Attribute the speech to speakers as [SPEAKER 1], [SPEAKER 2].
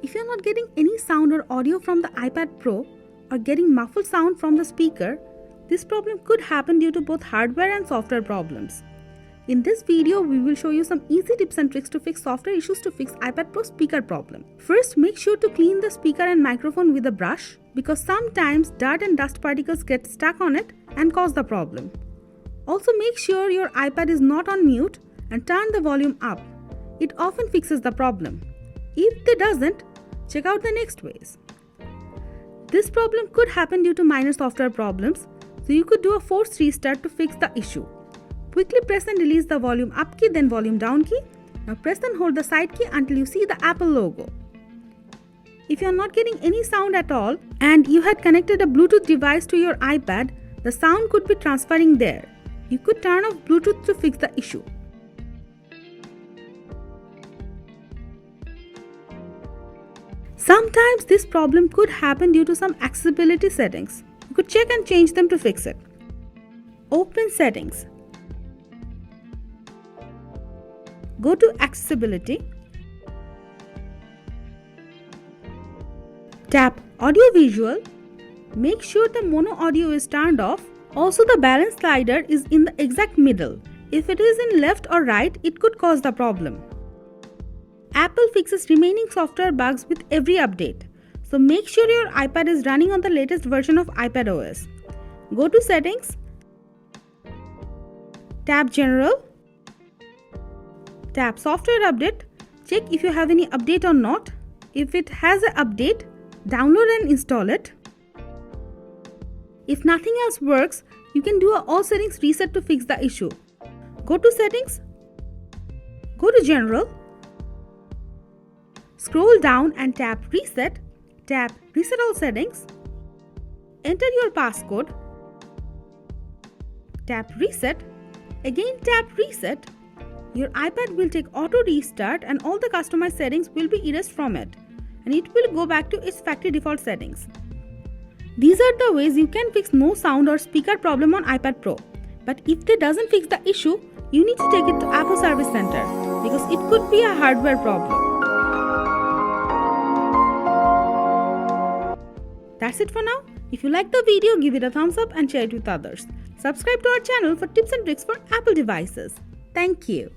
[SPEAKER 1] If you're not getting any sound or audio from the iPad Pro or getting muffled sound from the speaker, this problem could happen due to both hardware and software problems. In this video, we will show you some easy tips and tricks to fix software issues to fix iPad Pro speaker problem. First, make sure to clean the speaker and microphone with a brush because sometimes dirt and dust particles get stuck on it and cause the problem. Also, make sure your iPad is not on mute and turn the volume up. It often fixes the problem. If it doesn't, check out the next ways. This problem could happen due to minor software problems, so you could do a forced restart to fix the issue. Quickly press and release the volume up key, then volume down key. Now press and hold the side key until you see the Apple logo. If you are not getting any sound at all and you had connected a Bluetooth device to your iPad, the sound could be transferring there. You could turn off Bluetooth to fix the issue. Sometimes this problem could happen due to some accessibility settings. You could check and change them to fix it. Open Settings. Go to Accessibility. Tap Audio Visual. Make sure the mono audio is turned off. Also, the balance slider is in the exact middle. If it is in left or right, it could cause the problem. Apple fixes remaining software bugs with every update. So make sure your iPad is running on the latest version of iPad OS. Go to Settings. Tap General. Tap Software Update. Check if you have any update or not. If it has an update, download and install it. If nothing else works, you can do an all settings reset to fix the issue. Go to Settings. Go to General. Scroll down and tap Reset. Tap Reset All Settings. Enter your passcode. Tap Reset. Again tap Reset. Your iPad will take auto restart and all the customized settings will be erased from it, and it will go back to its factory default settings. These are the ways you can fix no sound or speaker problem on iPad Pro. But if it doesn't fix the issue, you need to take it to Apple Service Center because it could be a hardware problem. That's it for now. If you like the video, give it a thumbs up and share it with others. Subscribe to our channel for tips and tricks for Apple devices. Thank you.